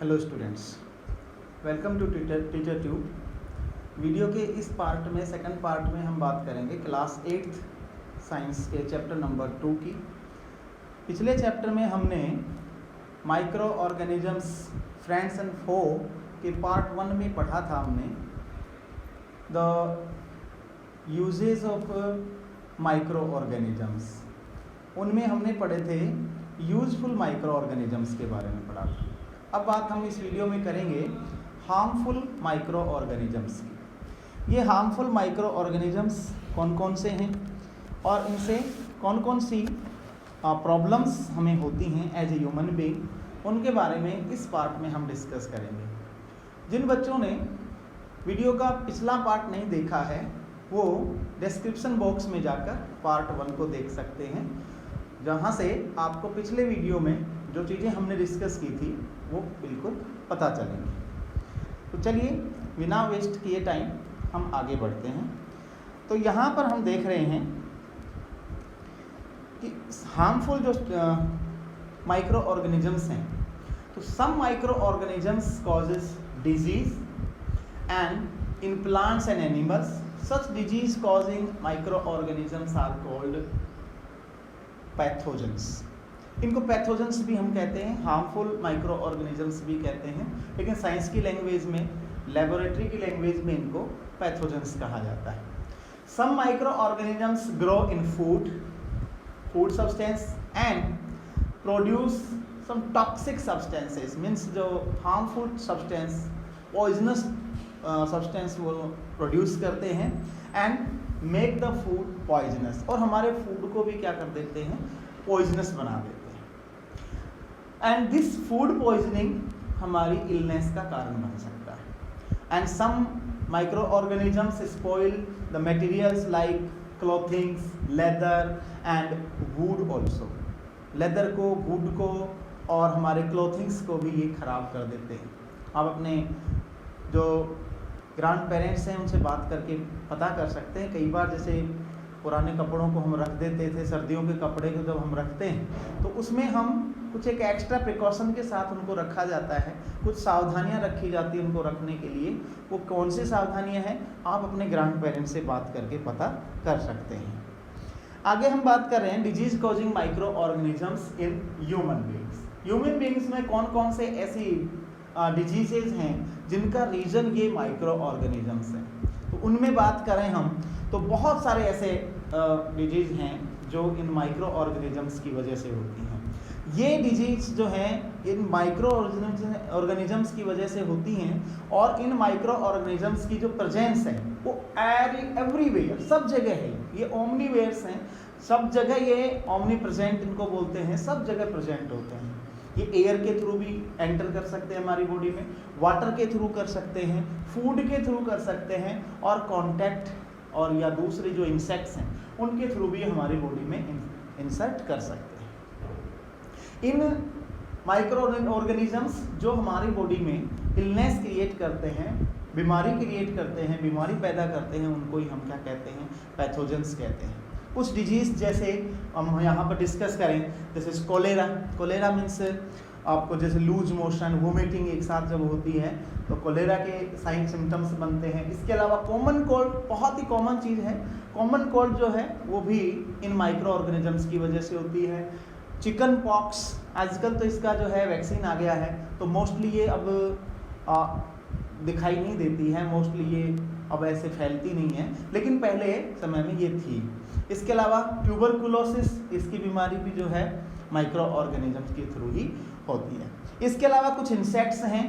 Hello students, welcome to teacher tube. Video के इस part में सेकंड पार्ट में हम बात करेंगे क्लास 8th साइंस के चैप्टर नंबर 2 की। पिछले चैप्टर में हमने माइक्रो ऑर्गेनिजम्स फ्रेंड्स एंड फो के पार्ट 1 में पढ़ा था हमने the uses of micro organisms. उनमें हमने पढ़े थे यूजफुल माइक्रो ऑर्गेनिजम्स के बारे में पढ़ा था। अब बात हम इस वीडियो में करेंगे हार्मफुल माइक्रो ऑर्गेनिजम्स की। ये हार्मफुल माइक्रो ऑर्गेनिजम्स कौन कौन से हैं और इनसे कौन कौन सी प्रॉब्लम्स हमें होती हैं एज ए ह्यूमन बीइंग, उनके बारे में इस पार्ट में हम डिस्कस करेंगे। जिन बच्चों ने वीडियो का पिछला पार्ट नहीं देखा है वो डिस्क्रिप्शन बॉक्स में जाकर पार्ट 1 को देख सकते हैं, जहाँ से आपको पिछले वीडियो में जो चीज़ें हमने डिस्कस की थी वो बिल्कुल पता चलेंगी। तो चलिए बिना वेस्ट किए टाइम हम आगे बढ़ते हैं। तो यहाँ पर हम देख रहे हैं कि हार्मफुल जो माइक्रो ऑर्गेनिजम्स हैं, तो some micro organisms causes disease and in plants and animals such disease causing micro organisms are called pathogens. इनको पैथोजेंस भी हम कहते हैं, हार्मफुल माइक्रो ऑर्गेनिजम्स भी कहते हैं, लेकिन साइंस की लैंग्वेज में, लेबोरेटरी की लैंग्वेज में इनको पैथोजेंस कहा जाता है। Some micro organisms grow in food substance and produce some toxic substances, means जो हार्मफुल सब्सटेंस, पॉइजनस सब्सटेंस वो प्रोड्यूस करते हैं and make the food poisonous, और हमारे फूड को भी क्या कर देते हैं, पॉइजनस बना देते हैं। एंड दिस फूड पॉइजनिंग हमारी इलनेस का कारण बन सकता है। And some micro organisms spoil the materials like clothings, leather and wood also. Leather को, वुड को और हमारे क्लॉथिंग्स को भी ये खराब कर देते हैं। आप अपने जो ग्रैंड पेरेंट्स हैं उनसे बात करके पता कर सकते हैं। कई बार जैसे पुराने कपड़ों को हम रख देते थे, सर्दियों के कपड़े को जब हम रखते हैं तो उसमें हम कुछ एक एक्स्ट्रा प्रिकॉशन के साथ उनको रखा जाता है, कुछ सावधानियां रखी जाती हैं उनको रखने के लिए। वो कौन सी सावधानियां हैं आप अपने ग्रैंड पेरेंट्स से बात करके पता कर सकते हैं। आगे हम बात कर रहे हैं disease causing micro organisms in human beings. Human beings में कौन कौन से ऐसी डिजीजेज हैं जिनका रीजन ये माइक्रो ऑर्गेनिजम्स हैं, तो उनमें बात करें हम तो बहुत सारे ऐसे डिजीज हैं जो इन माइक्रो ऑर्गेनिजम्स की वजह से होती हैं। ये डिजीज जो हैं इन माइक्रो ऑर्गेनिजम्स की वजह से होती हैं, और इन माइक्रो ऑर्गेनिजम्स की जो प्रेजेंस है वो एवरीवेयर, सब जगह है। ये ओमनीवेयर्स हैं, सब जगह ये ओमनी प्रेजेंट इनको बोलते हैं, सब जगह प्रेजेंट होते हैं। ये एयर के थ्रू भी एंटर कर सकते हैं हमारी बॉडी में, वाटर के थ्रू कर सकते हैं, फूड के थ्रू कर सकते हैं, और कांटेक्ट और या दूसरे जो इंसेक्ट्स हैं उनके थ्रू भी हमारी बॉडी में इंसर्ट कर सकते हैं। इन माइक्रो ऑर्गेनिजम्स जो हमारी बॉडी में इलनेस क्रिएट करते हैं, बीमारी क्रिएट करते हैं, बीमारी पैदा करते हैं, उनको ही हम क्या कहते हैं, पैथोजेंस कहते हैं। कुछ डिजीज़ जैसे हम यहाँ पर डिस्कस करें, जैसे कोलेरा। कोलेरा मीन्स आपको जैसे लूज मोशन, वोमिटिंग एक साथ जब होती है तो कोलेरा के साइन सिम्टम्स बनते हैं। इसके अलावा कॉमन कोल्ड, बहुत ही कॉमन चीज़ है, कॉमन कोल्ड जो है वो भी इन माइक्रो ऑर्गेनिजम्स की वजह से होती है। चिकन पॉक्स, आजकल तो इसका जो है वैक्सीन आ गया है, तो मोस्टली ये अब दिखाई नहीं देती है, मोस्टली ये अब ऐसे फैलती नहीं है, लेकिन पहले समय में ये थी। इसके अलावा ट्यूबरकुलोसिस, इसकी बीमारी भी जो है माइक्रो ऑर्गेनिजम्स के थ्रू ही होती है। इसके अलावा कुछ इंसेक्ट्स हैं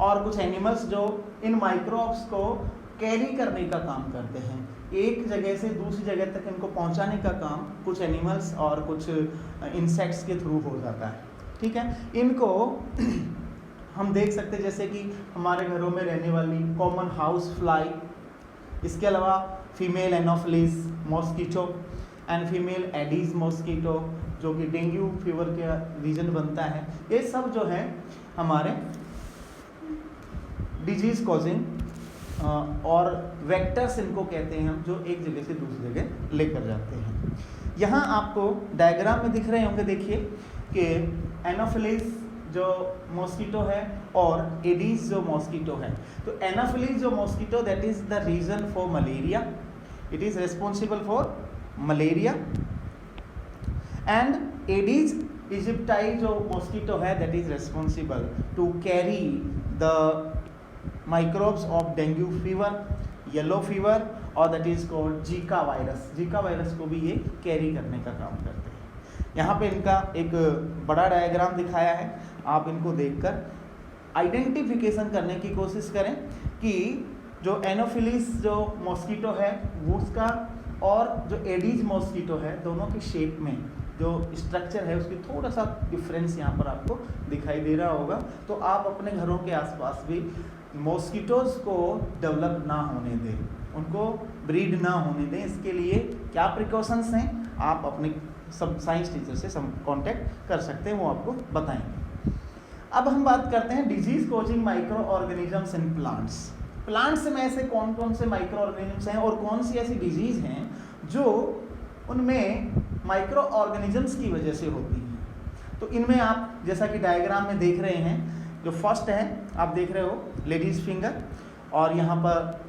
और कुछ एनिमल्स जो इन माइक्रोब्स को कैरी करने का काम करते हैं, एक जगह से दूसरी जगह तक इनको पहुंचाने का काम कुछ एनिमल्स और कुछ इंसेक्ट्स के थ्रू हो जाता है। ठीक है, इनको हम देख सकते हैं जैसे कि हमारे घरों में रहने वाली कॉमन हाउस फ्लाई, इसके अलावा female anopheles mosquito and female aedes mosquito जो कि डेंगू फीवर का रीजन बनता है। ये सब जो है हमारे डिजीज कॉजिंग और वेक्टर्स इनको कहते हैं हम, जो एक जगह से दूसरी जगह लेकर जाते हैं। यहाँ आपको डायग्राम में दिख रहे होंगे, देखिए कि एनोफिलिस जो मॉस्किटो है और एडीज जो मॉस्किटो है। तो एनाफिलीज जो mosquito that is the reason for malaria, it is responsible for malaria. And Aedes aegypti जो मॉस्किटो है that is responsible to carry the microbes of dengue fever, yellow fever और that is called Zika virus. Zika virus को भी ये carry करने का काम करते हैं। यहाँ पे इनका एक बड़ा डायग्राम दिखाया है, आप इनको देखकर आइडेंटिफिकेशन करने की कोशिश करें कि जो एनोफिलिस जो मॉस्किटो है वो उसका और जो एडीज मॉस्किटो है दोनों की शेप में जो स्ट्रक्चर है उसकी थोड़ा सा डिफरेंस यहाँ पर आपको दिखाई दे रहा होगा। तो आप अपने घरों के आसपास भी मॉस्किटोज़ को डेवलप ना होने दें, उनको ब्रीड ना होने दें। इसके लिए क्या प्रिकॉशंस हैं आप अपने सब साइंस टीचर से कांटेक्ट कर सकते हैं, वो आपको बताएंगे। अब हम बात करते हैं disease causing micro organisms in plants. Plants में ऐसे कौन कौन से माइक्रो ऑर्गेनिजम्स हैं और कौन सी ऐसी डिजीज हैं जो उनमें माइक्रो ऑर्गेनिजम्स की वजह से होती हैं। तो इनमें आप जैसा कि डायग्राम में देख रहे हैं, जो फर्स्ट है आप देख रहे हो लेडीज फिंगर, और यहाँ पर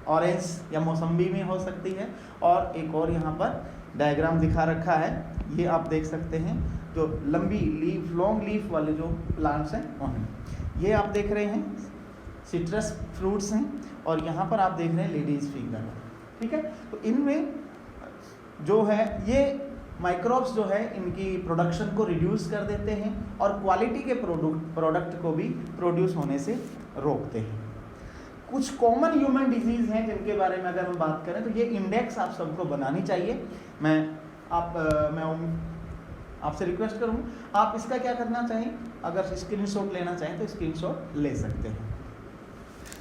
ऑरेंज या मौसम्बी में हो सकती है, और एक और यहाँ पर डायग्राम दिखा रखा है, ये आप देख सकते हैं जो लंबी लीफ लॉन्ग लीफ वाले जो प्लांट्स हैं उनमें, ये आप देख रहे हैं सिट्रस फ्रूट्स हैं, और यहाँ पर आप देख रहे हैं लेडीज फिंगर। ठीक है, तो इनमें जो है ये माइक्रोब्स जो है इनकी प्रोडक्शन को रिड्यूस कर देते हैं और क्वालिटी के प्रोडक्ट को भी प्रोड्यूस होने से रोकते हैं। कुछ कॉमन ह्यूमन डिजीज़ हैं जिनके बारे में अगर हम बात करें तो ये इंडेक्स आप सबको बनानी चाहिए। मैं आपसे रिक्वेस्ट करूँ, आप इसका क्या करना चाहें, अगर स्क्रीनशॉट लेना चाहें तो स्क्रीनशॉट ले सकते हैं।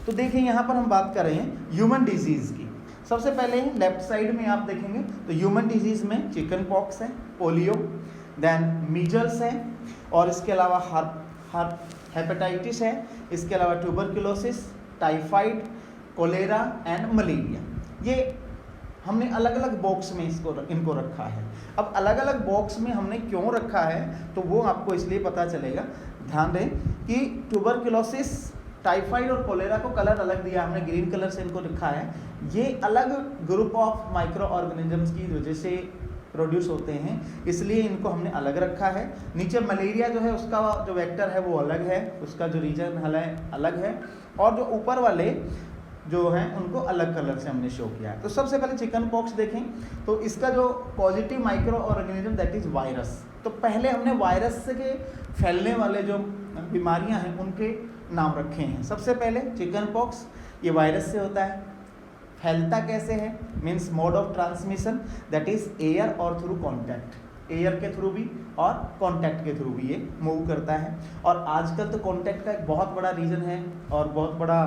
तो देखिए यहाँ पर हम बात कर रहे हैं ह्यूमन डिजीज़ की। सबसे पहले लेफ्ट साइड में आप देखेंगे तो ह्यूमन डिजीज़ में चिकन पॉक्स है, पोलियो, देन मीजल्स है, और इसके अलावा हेपेटाइटिस है, इसके अलावा tuberculosis, typhoid, cholera and malaria. ये हमने अलग अलग बॉक्स में इनको रखा है। अब अलग अलग बॉक्स में हमने क्यों रखा है तो वो आपको इसलिए पता चलेगा। ध्यान दें कि ट्यूबरकुलोसिस, टाइफाइड और कोलेरा को कलर अलग दिया हमने, ग्रीन कलर से इनको लिखा है। ये अलग ग्रुप ऑफ माइक्रो ऑर्गेनिजम्स की वजह से प्रोड्यूस होते हैं, इसलिए इनको हमने अलग रखा है। नीचे मलेरिया जो है उसका जो वेक्टर है वो अलग है, उसका जो रीजन अलग है, और जो ऊपर वाले जो हैं उनको अलग कलर से हमने शो किया है। तो सबसे पहले चिकन पॉक्स देखें तो इसका जो positive micro organism that is virus. तो पहले हमने वायरस के फैलने वाले जो बीमारियां हैं उनके नाम रखे हैं। सबसे पहले चिकन पॉक्स, ये वायरस से होता है। फैलता कैसे है, means mode of transmission that is air और थ्रू कॉन्टैक्ट, एयर के थ्रू भी और कॉन्टैक्ट के थ्रू भी ये मूव करता है। और आजकल तो कॉन्टैक्ट का एक बहुत बड़ा रीज़न है और बहुत बड़ा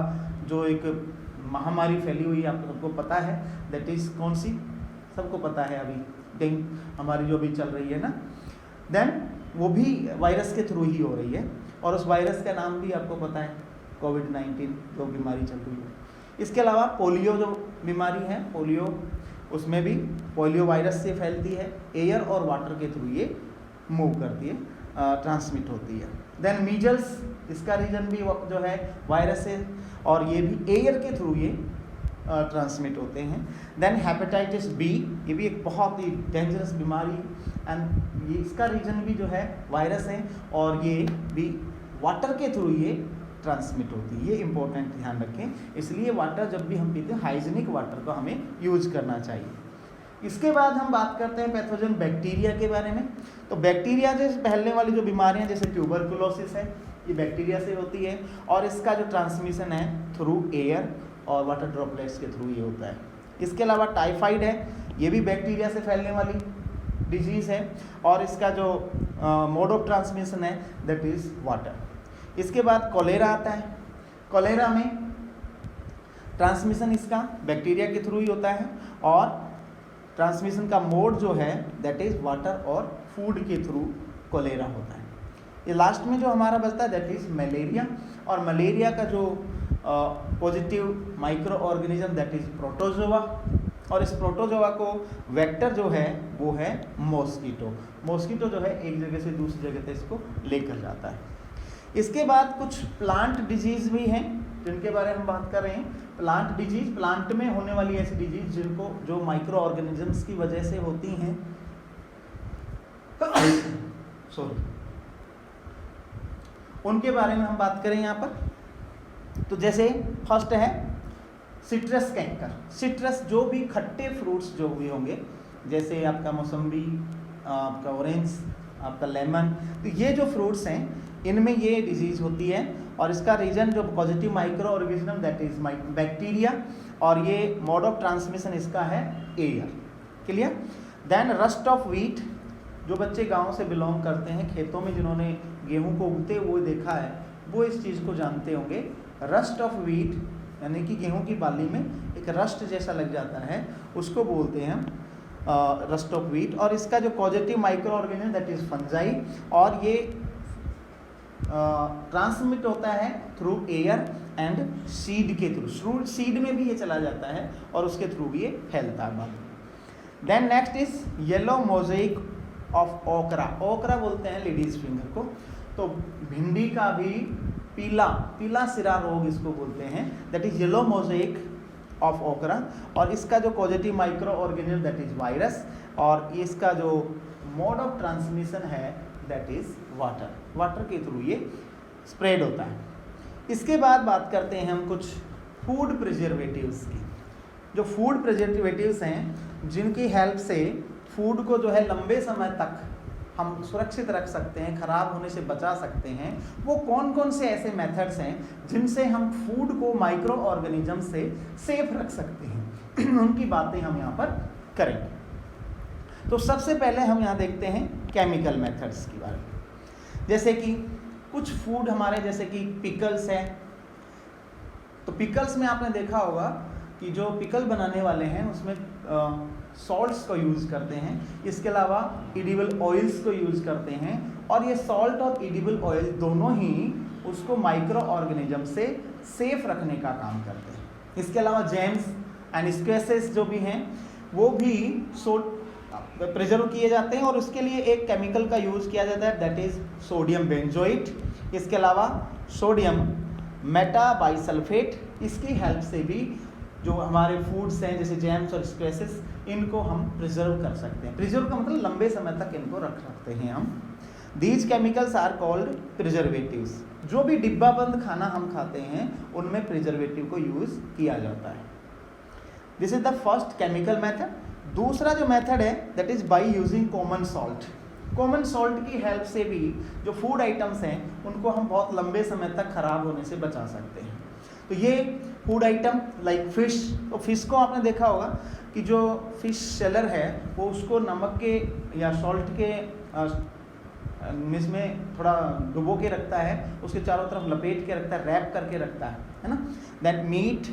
जो एक महामारी फैली हुई है आपको सबको पता है, दैट इज़ कौन सी, सबको पता है अभी डेंगू हमारी जो भी चल रही है ना, देन वो भी वायरस के थ्रू ही हो रही है। और उस वायरस का नाम भी आपको पता है, कोविड-19 जो बीमारी चल रही है। इसके अलावा पोलियो जो बीमारी है, पोलियो, उसमें भी पोलियो वायरस से फैलती है, एयर और वाटर के थ्रू ये मूव करती है, ट्रांसमिट होती है। देन मीजल्स, इसका रीजन भी जो है वायरस से, और ये भी एयर के थ्रू ये ट्रांसमिट होते हैं। देन हेपेटाइटिस बी, ये भी एक बहुत ही डेंजरस बीमारी, एंड ये इसका रीजन भी जो है वायरस है, और ये भी वाटर के थ्रू ये ट्रांसमिट होती है। ये इंपॉर्टेंट ध्यान रखें, इसलिए वाटर जब भी हम पीते हैं हाइजीनिक वाटर को हमें यूज करना चाहिए। इसके बाद हम बात करते हैं पैथोजन बैक्टीरिया के बारे में। तो बैक्टीरिया से फैलने वाली जो बीमारियां जैसे ट्यूबरकुलोसिस है, ये बैक्टीरिया से होती है, और इसका जो ट्रांसमिशन है थ्रू एयर और वाटर ड्रॉपलेट्स के थ्रू ये होता है। इसके अलावा टाइफाइड है, ये भी बैक्टीरिया से फैलने वाली डिजीज़ है, और इसका जो मोड ऑफ ट्रांसमिशन है दैट इज़ वाटर। इसके बाद कोलेरा आता है। कोलेरा में ट्रांसमिशन इसका बैक्टीरिया के थ्रू ही होता है, और ट्रांसमिशन का मोड जो है दैट इज़ वाटर और फूड के थ्रू कोलेरा होता है। ये लास्ट में जो हमारा बचता है दैट इज़ मलेरिया, और मलेरिया का जो positive micro organism that is protozoa, और इस प्रोटोजोआ को वेक्टर जो है वो है मॉस्किटो। मॉस्किटो जो है एक जगह से दूसरी जगह तक इसको लेकर जाता है। इसके बाद कुछ प्लांट डिजीज भी हैं जिनके बारे में हम बात कर रहे हैं। प्लांट डिजीज, प्लांट में होने वाली ऐसी डिजीज जिनको जो माइक्रो ऑर्गेनिजम्स की वजह से होती हैं सॉरी, उनके बारे में हम बात करें यहाँ पर। तो जैसे फर्स्ट है सिट्रस कैंकर। सिट्रस जो भी खट्टे फ्रूट्स जो भी होंगे, जैसे आपका मौसम्बी, आपका ऑरेंज, आपका लेमन, तो ये जो फ्रूट्स हैं इनमें ये डिजीज़ होती है। और इसका रीजन जो positive micro organism that is bacteria, और ये मोड ऑफ ट्रांसमिशन इसका है air. Clear. Then rust of wheat, जो बच्चे गांव से बिलोंग करते हैं, खेतों में जिन्होंने गेहूं को उगते हुए देखा है वो इस चीज़ को जानते होंगे। रस्ट ऑफ व्हीट यानी कि गेहूं की बाली में एक रस्ट जैसा लग जाता है, उसको बोलते हैं रस्ट ऑफ व्हीट। और इसका जो positive micro organism that is fungi, और ये ट्रांसमिट होता है थ्रू एयर एंड सीड के थ्रू। सीड में भी ये चला जाता है और उसके थ्रू भी ये फैलता है। Then next is yellow mosaic of okra. Okra बोलते हैं लेडीज फिंगर को। तो भिंडी का भी पीला सिरा रोग इसको बोलते हैं, that is yellow mosaic of ओकरा। और इसका जो positive micro organism that is virus, और इसका जो मोड ऑफ ट्रांसमिशन है दैट इज वाटर के थ्रू ये स्प्रेड होता है। इसके बाद बात करते हैं हम कुछ फूड प्रिजर्वेटिव्स की। जो फूड प्रिजर्वेटिव्स हैं जिनकी हेल्प से फूड को जो है लंबे समय तक हम सुरक्षित रख सकते हैं, ख़राब होने से बचा सकते हैं, वो कौन कौन से ऐसे मेथड्स हैं जिनसे हम फूड को माइक्रो ऑर्गेनिज्म से सेफ रख सकते हैं, उनकी बातें हम यहाँ पर करेंगे। तो सबसे पहले हम यहाँ देखते हैं केमिकल मेथड्स के बारे में। जैसे कि कुछ फूड हमारे, जैसे कि पिकल्स हैं, तो पिकल्स में आपने देखा होगा कि जो पिकल बनाने वाले हैं उसमें सॉल्ट्स को यूज़ करते हैं। इसके अलावा एडिबल ऑयल्स को यूज़ करते हैं, और ये सॉल्ट और एडिबल ऑयल दोनों ही उसको माइक्रो ऑर्गेनिज्म से सेफ रखने का काम करते हैं। इसके अलावा जैम्स एंड स्क्वेसेस जो भी हैं वो भी प्रिजर्व किए जाते हैं, और उसके लिए एक केमिकल का यूज़ किया जाता है दैट इज़ सोडियम बेंजोइट। इसके अलावा सोडियम मेटाबाइसल्फेट, इसकी हेल्प से भी जो हमारे फूड्स हैं जैसे जैम्स और स्क्वेसेस, इनको हम प्रिजर्व कर सकते हैं। प्रिजर्व का मतलब लंबे समय तक इनको रख सकते हैं हम। These chemicals are called preservatives. जो भी डिब्बा बंद खाना हम खाते हैं उनमें प्रिजर्वेटिव को यूज़ किया जाता है। This is the first chemical method. दूसरा जो मेथड है that is by using common salt. Common salt की हेल्प से भी जो फूड आइटम्स हैं उनको हम बहुत लंबे समय तक खराब होने से बचा सकते हैं। तो ये फूड आइटम लाइक फिश, तो फिश को आपने देखा होगा कि जो फिश सेलर है वो उसको नमक के या सॉल्ट के में थोड़ा डुबो के रखता है, उसके चारों तरफ लपेट के रखता है, रैप करके रखता है ना। दैट मीट,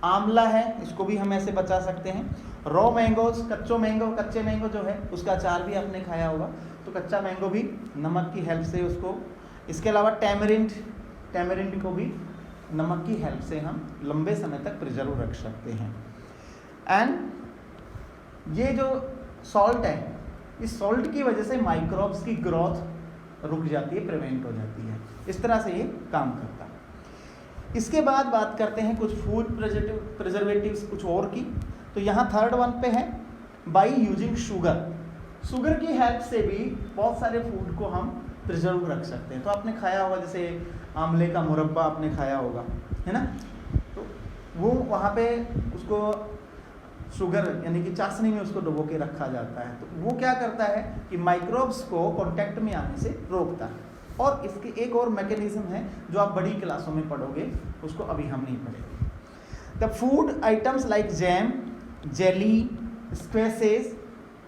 आंवला है, इसको भी हम ऐसे बचा सकते हैं। रॉ मैंगोज, कच्चे मैंगो जो है उसका अचार भी आपने खाया होगा, तो कच्चा मैंगो भी नमक की हेल्प से उसको। इसके अलावा टैमरिंड को भी नमक की हेल्प से हम लंबे समय तक प्रिजर्व रख सकते हैं। एंड ये जो सॉल्ट है, इस सॉल्ट की वजह से माइक्रोब्स की ग्रोथ रुक जाती है, प्रिवेंट हो जाती है। इस तरह से ये काम करता है। इसके बाद बात करते हैं कुछ फूड प्रिजर्वेटिव्स कुछ और की। तो यहाँ थर्ड वन पे है बाय यूजिंग शुगर की हेल्प से भी बहुत सारे फूड को हम प्रिजर्व रख सकते हैं। तो आपने खाया होगा जैसे आंवले का मुरब्बा आपने खाया होगा, है ना। तो वो वहाँ पे उसको शुगर यानी कि चाशनी में उसको डुबो के रखा जाता है। तो वो क्या करता है कि माइक्रोब्स को कांटेक्ट में आने से रोकता है। और इसकी एक और मैकेनिज्म है जो आप बड़ी क्लासों में पढ़ोगे, उसको अभी हम नहीं पढ़ेंगे। The food items like jam, jelly, squashes,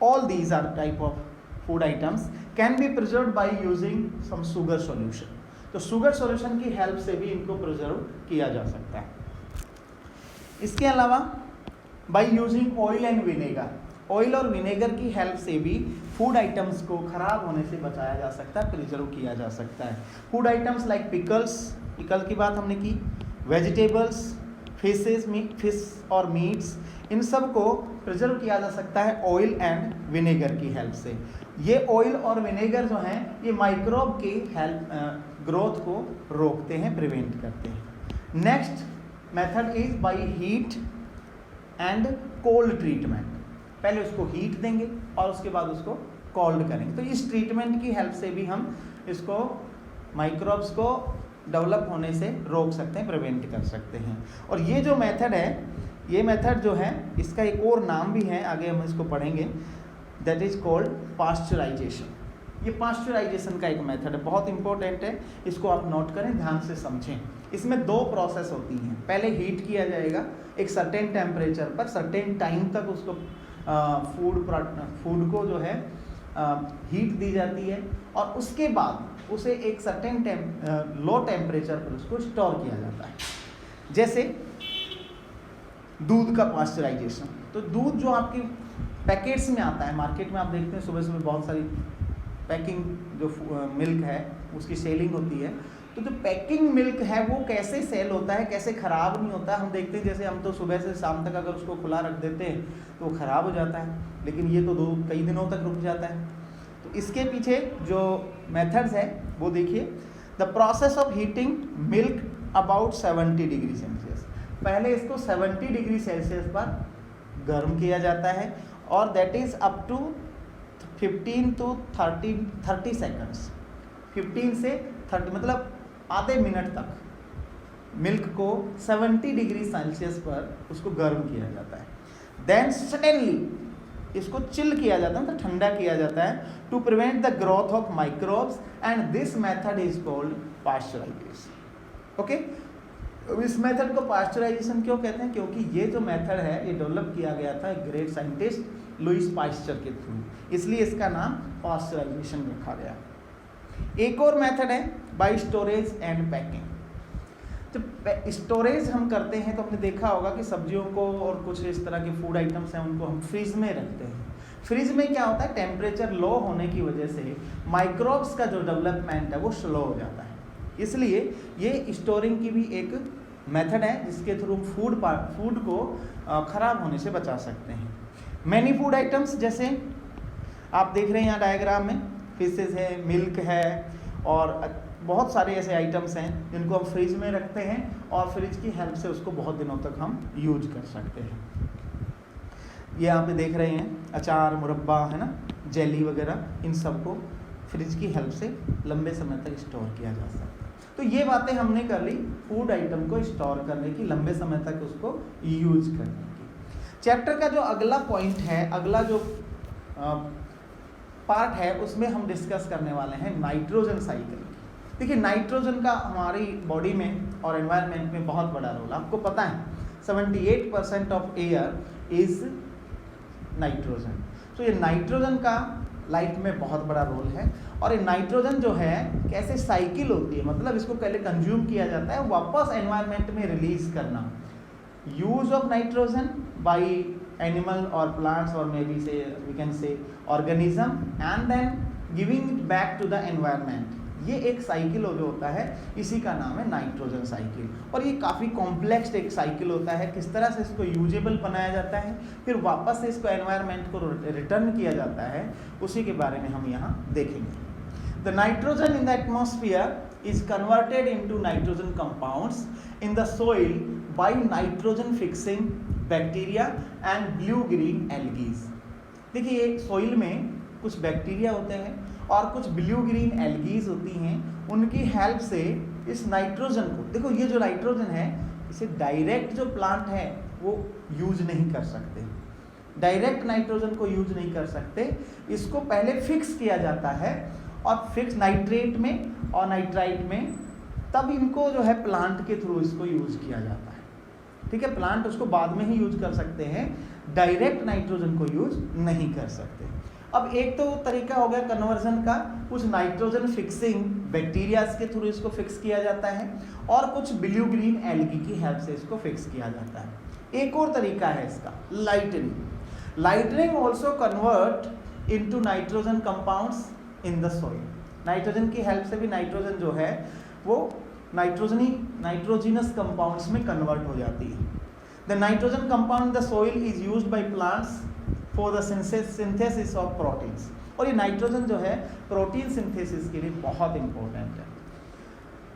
all these are type of food items can be preserved by using some sugar solution। तो शुगर सॉल्यूशन की हेल्प से भी इनको प्रिजर्व किया जा सकता है। इसके अलावा by using oil and vinegar, oil और विनेगर की हेल्प से भी फूड आइटम्स को खराब होने से बचाया जा सकता है, प्रिजर्व किया जा सकता है। फूड आइटम्स लाइक पिकल की बात हमने की, वेजिटेबल्स, फिश और मीट्स, इन सब को प्रिजर्व किया जा सकता है ऑयल एंड विनेगर की हेल्प से। ये ऑयल और विनेगर जो हैं ये माइक्रोब की हेल्प ग्रोथ को रोकते हैं, प्रिवेंट करते हैं। Next method is by heat and cold treatment. पहले उसको हीट देंगे और उसके बाद उसको कोल्ड करेंगे। तो इस ट्रीटमेंट की हेल्प से भी हम इसको माइक्रोब्स को डेवलप होने से रोक सकते हैं, प्रिवेंट कर सकते हैं। और ये जो मेथड है, ये मेथड जो है इसका एक और नाम भी है, आगे हम इसको पढ़ेंगे, दैट इज कॉल्ड पास्चराइजेशन। ये पास्चराइजेशन का एक मेथड है, बहुत इंपॉर्टेंट है, इसको आप नोट करें, ध्यान से समझें। इसमें दो प्रोसेस होती हैं। पहले हीट किया जाएगा एक सर्टेन टेम्परेचर पर, सर्टेन टाइम तक उसको फूड को जो है हीट दी जाती है और उसके बाद उसे एक सर्टेन लो टेम्परेचर पर उसको स्टोर किया जाता है। जैसे दूध का पास्चराइजेशन, तो दूध जो आपकी पैकेट्स में आता है, मार्केट में आप देखते हैं सुबह सुबह बहुत सारी पैकिंग जो मिल्क है उसकी सेलिंग होती है। तो जो पैकिंग मिल्क है वो कैसे सेल होता है, कैसे ख़राब नहीं होता है, हम देखते हैं जैसे हम तो सुबह से शाम तक अगर उसको खुला रख देते हैं तो वो ख़राब हो जाता है, लेकिन ये तो कई दिनों तक रुक जाता है। तो इसके पीछे जो मेथड्स है वो देखिए। The process of heating milk about 70 degree Celsius. पहले इसको 70 डिग्री सेल्सियस पर गर्म किया जाता है और that is up to 15 to 30 seconds. 15 से 30 मतलब आधे मिनट तक मिल्क को 70 डिग्री सेल्सियस पर उसको गर्म किया जाता है। देन सडनली इसको चिल किया जाता है, मतलब ठंडा किया जाता है, to prevent the growth of microbes and this method is called pasteurization. Okay, इस मेथड को पास्चराइजेशन क्यों कहते हैं? क्योंकि ये जो मेथड है ये डेवलप किया गया था ग्रेट साइंटिस्ट लुईस पास्चर के थ्रू, इसलिए इसका नाम पास्चराइजेशन रखा गया। एक और मेथड है बाय स्टोरेज एंड पैकिंग। जब स्टोरेज हम करते हैं तो हमने देखा होगा कि सब्जियों को और कुछ इस तरह के फूड आइटम्स हैं उनको हम फ्रिज में रखते हैं। फ्रिज में क्या होता है, टेम्परेचर लो होने की वजह से माइक्रोब्स का जो डेवलपमेंट है वो स्लो हो जाता है, इसलिए ये स्टोरिंग की भी एक मेथड है जिसके थ्रू फूड को ख़राब होने से बचा सकते हैं। मैनी फूड आइटम्स जैसे आप देख रहे हैं यहाँ डायग्राम में, फिशेस है, मिल्क है और बहुत सारे ऐसे आइटम्स हैं जिनको हम फ्रिज में रखते हैं और फ्रिज की हेल्प से उसको बहुत दिनों तक हम यूज कर सकते हैं। ये यहाँ पे देख रहे हैं अचार, मुरब्बा है ना, जेली वगैरह, इन सब को फ्रिज की हेल्प से लंबे समय तक स्टोर किया जा सकता है। तो ये बातें हमने कर ली फूड आइटम को स्टोर करने की, लंबे समय तक उसको यूज करने की। चैप्टर का जो अगला पॉइंट है, अगला जो पार्ट है, उसमें हम डिस्कस करने वाले हैं नाइट्रोजन साइकिल। देखिए नाइट्रोजन का हमारी बॉडी में और एनवायरनमेंट में बहुत बड़ा रोल, आपको पता है 78% ऑफ एयर इज नाइट्रोजन। तो ये नाइट्रोजन का लाइफ में बहुत बड़ा रोल है और ये नाइट्रोजन जो है कैसे साइकिल होती है, मतलब इसको पहले कंज्यूम किया जाता है, वापस एनवायरनमेंट में रिलीज करना। Use of nitrogen by animal और प्लांट्स और maybe say we can say organism and then giving back to the environment. ये एक साइकिल जो होता है इसी का नाम है नाइट्रोजन साइकिल और ये काफ़ी कॉम्प्लेक्स एक साइकिल होता है। किस तरह से इसको यूजेबल बनाया जाता है, फिर वापस से इसको एनवायरनमेंट को रिटर्न किया जाता है, उसी के बारे में हम यहाँ देखेंगे। The nitrogen in the atmosphere is converted into nitrogen compounds in the soil by nitrogen fixing bacteria and blue green algae. देखिए सोइल में कुछ बैक्टीरिया होते हैं और कुछ ब्लू ग्रीन एल्गीज होती हैं, उनकी हेल्प से इस नाइट्रोजन को, देखो ये जो नाइट्रोजन है इसे डायरेक्ट जो प्लांट है वो यूज नहीं कर सकते, डायरेक्ट नाइट्रोजन को यूज नहीं कर सकते, इसको पहले फिक्स किया जाता है और फिक्स नाइट्रेट में और नाइट्राइट में, तब इनको जो है प्लांट के थ्रू इसको यूज किया जाता है। ठीक है, प्लांट उसको बाद में ही यूज कर सकते हैं, डायरेक्ट नाइट्रोजन को यूज नहीं कर सकते। अब एक तो तरीका हो गया कन्वर्जन का, कुछ नाइट्रोजन फिक्सिंग बैक्टीरियाज के थ्रू इसको फिक्स किया जाता है और कुछ ब्लू ग्रीन एल्गी की हेल्प से इसको फिक्स किया जाता है। एक और तरीका है इसका lightning. Lightning also convert into nitrogen compounds in the soil. Nitrogen की हेल्प से भी नाइट्रोजन जो है वो नाइट्रोजिनस कंपाउंड्स में कन्वर्ट हो जाती है। The nitrogen compound the soil is used by plants for the synthesis of proteins. और ये नाइट्रोजन जो है प्रोटीन सिंथेसिस के लिए बहुत इंपॉर्टेंट है।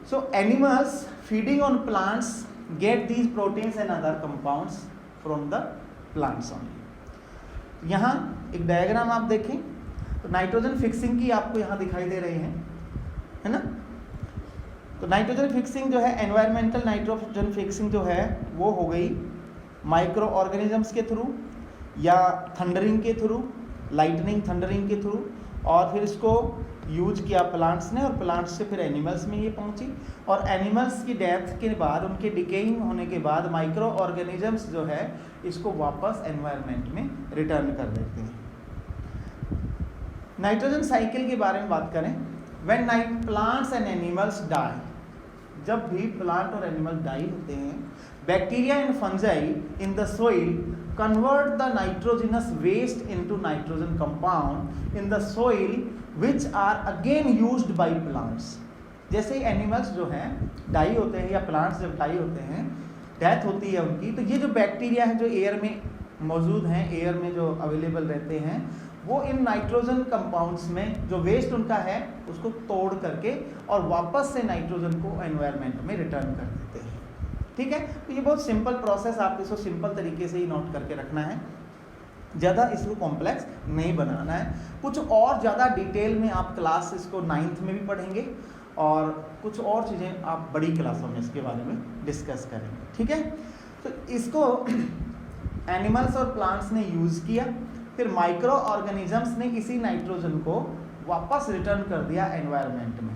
So animals feeding on plants get these proteins and other compounds from the plants only. यहाँ एक डायग्राम आप देखें तो नाइट्रोजन फिक्सिंग की आपको यहाँ दिखाई दे रही है ना। तो नाइट्रोजन फिक्सिंग जो है, एनवायरमेंटल नाइट्रोजन फिक्सिंग जो है वो हो गई माइक्रो ऑर्गेनिजम्स के थ्रू या थंडरिंग के थ्रू, लाइटनिंग थंडरिंग के थ्रू, और फिर इसको यूज किया प्लांट्स ने, और प्लांट्स से फिर एनिमल्स में ये पहुंची, और एनिमल्स की डेथ के बाद, उनके डिकेइंग होने के बाद माइक्रो ऑर्गेनिजम्स जो है इसको वापस एनवायरनमेंट में रिटर्न कर देते हैं। नाइट्रोजन साइकिल के बारे में बात करें, when plants and animals die, जब भी प्लांट और एनिमल डाई होते हैं, bacteria and fungi in the soil convert the nitrogenous waste into nitrogen compound in the soil which are again used by plants. जैसे एनिमल्स जो हैं die होते हैं या प्लांट्स जब डाई होते हैं, डेथ होती है उनकी, तो ये जो बैक्टीरिया है जो एयर में मौजूद हैं, एयर में जो अवेलेबल रहते हैं, वो इन नाइट्रोजन कंपाउंड्स में जो वेस्ट उनका है उसको तोड़ करके और वापस से नाइट्रोजन को एनवायरनमेंट में रिटर्न कर देते हैं। ठीक है, तो ये बहुत सिंपल प्रोसेस, आप इसको सिंपल तरीके से ही नोट करके रखना है, ज़्यादा इसको कॉम्प्लेक्स नहीं बनाना है। कुछ और ज़्यादा डिटेल में आप क्लास इसको 9th में भी पढ़ेंगे और कुछ और चीज़ें आप बड़ी क्लासों में इसके बारे में डिस्कस करेंगे। ठीक है, तो इसको एनिमल्स और प्लांट्स ने यूज़ किया, फिर माइक्रो ऑर्गेनिजम्स ने इसी नाइट्रोजन को वापस रिटर्न कर दिया एनवायरनमेंट में।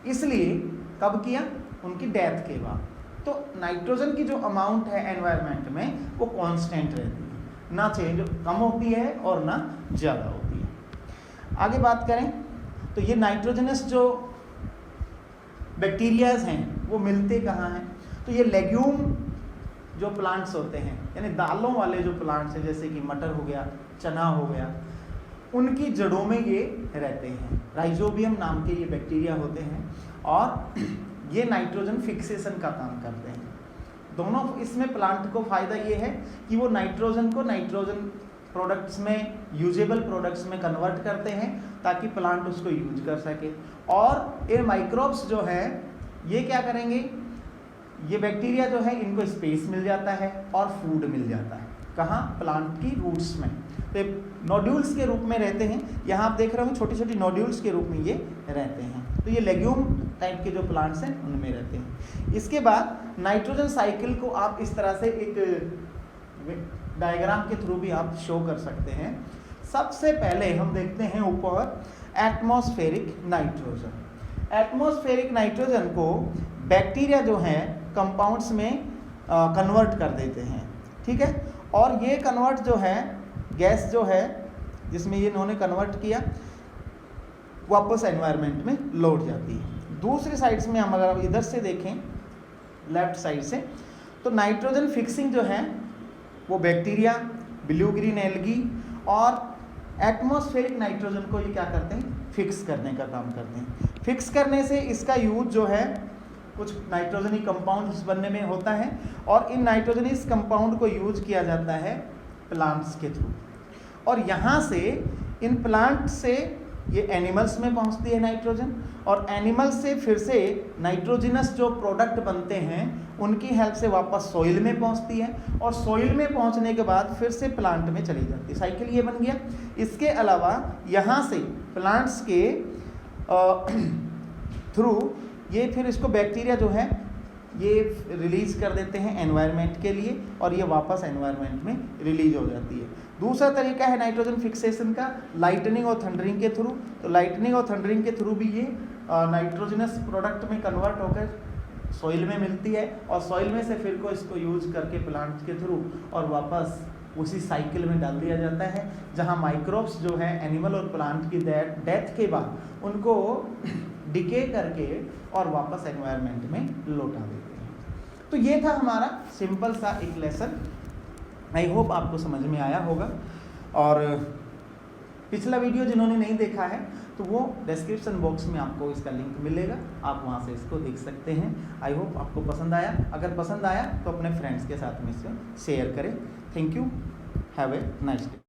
इसलिए कब किया? उनकी डेथ के बाद। तो नाइट्रोजन की जो अमाउंट है एनवायरनमेंट में वो कांस्टेंट रहती है, ना चेंज, कम होती है और ना ज़्यादा होती है। आगे बात करें तो ये नाइट्रोजनस जो बैक्टीरियाज हैं वो मिलते कहाँ हैं? तो ये लेग्यूम जो प्लांट्स होते हैं, यानी दालों वाले जो प्लांट्स हैं, जैसे कि मटर हो गया, चना हो गया, उनकी जड़ों में ये रहते हैं। राइजोबियम नाम के ये बैक्टीरिया होते हैं और ये नाइट्रोजन फिक्सेशन का काम करते हैं। दोनों इसमें प्लांट को फ़ायदा ये है कि वो नाइट्रोजन को नाइट्रोजन प्रोडक्ट्स में, यूजेबल प्रोडक्ट्स में कन्वर्ट करते हैं ताकि प्लांट उसको यूज कर सके। और ये माइक्रोब्स जो है ये क्या करेंगे, ये बैक्टीरिया जो है इनको स्पेस मिल जाता है और फूड मिल जाता है। कहाँ? प्लांट की रूट्स में। तो नोड्यूल्स के रूप में रहते हैं, यहाँ आप देख रहे हो छोटी छोटी नोड्यूल्स के रूप में ये रहते हैं। तो ये लेग्यूम टाइप के जो प्लांट्स हैं उनमें रहते हैं। इसके बाद नाइट्रोजन साइकिल को आप इस तरह से एक डायग्राम के थ्रू भी आप शो कर सकते हैं। सबसे पहले हम देखते हैं ऊपर एटमॉस्फेरिक नाइट्रोजन। एटमॉस्फेरिक नाइट्रोजन को बैक्टीरिया जो हैं कंपाउंड्स में कन्वर्ट कर देते हैं। ठीक है, और ये कन्वर्ट जो है गैस जो है जिसमें ये इन्होंने कन्वर्ट किया वापस एनवायरनमेंट में लौट जाती है। दूसरी साइड्स में हम अगर इधर से देखें लेफ्ट साइड से, तो नाइट्रोजन फिक्सिंग जो है वो बैक्टीरिया, ब्लू ग्रीन एल्गी और एटमॉस्फेरिक नाइट्रोजन को ये क्या करते हैं? फिक्स करने का काम करते हैं। फिक्स करने से इसका यूज जो है कुछ नाइट्रोजनी कंपाउंड्स बनने में होता है और इन नाइट्रोजनीस कंपाउंड को यूज किया जाता है प्लांट्स के थ्रू, और यहाँ से इन प्लांट से ये एनिमल्स में पहुँचती है नाइट्रोजन, और एनिमल्स से फिर से नाइट्रोजनस जो प्रोडक्ट बनते हैं उनकी हेल्प से वापस सॉइल में पहुँचती है, और सॉइल में पहुँचने के बाद फिर से प्लांट में चली जाती है। साइकिल ये बन गया। इसके अलावा यहाँ से प्लांट्स के थ्रू ये फिर इसको बैक्टीरिया जो है ये रिलीज कर देते हैं एनवायरनमेंट के लिए, और ये वापस एनवायरनमेंट में रिलीज हो जाती है। दूसरा तरीका है नाइट्रोजन फिक्सेशन का, लाइटनिंग और थंडरिंग के थ्रू। तो लाइटनिंग और थंडरिंग के थ्रू भी ये नाइट्रोजनस प्रोडक्ट में कन्वर्ट होकर सॉइल में मिलती है, और सॉइल में से फिर को इसको यूज करके प्लांट के थ्रू और वापस उसी साइकिल में डाल दिया जाता है, जहाँ माइक्रोब्स जो है एनिमल और प्लांट की डेथ के बाद उनको डिके करके और वापस एनवायरनमेंट में लौटा देते हैं। तो ये था हमारा सिंपल सा एक लेसन। आई होप आपको समझ में आया होगा, और पिछला वीडियो जिन्होंने नहीं देखा है तो वो डिस्क्रिप्शन बॉक्स में आपको इसका लिंक मिलेगा, आप वहाँ से इसको देख सकते हैं। आई होप आपको पसंद आया। अगर पसंद आया तो अपने फ्रेंड्स के साथ में इसे शेयर करें। Thank you, have a nice day.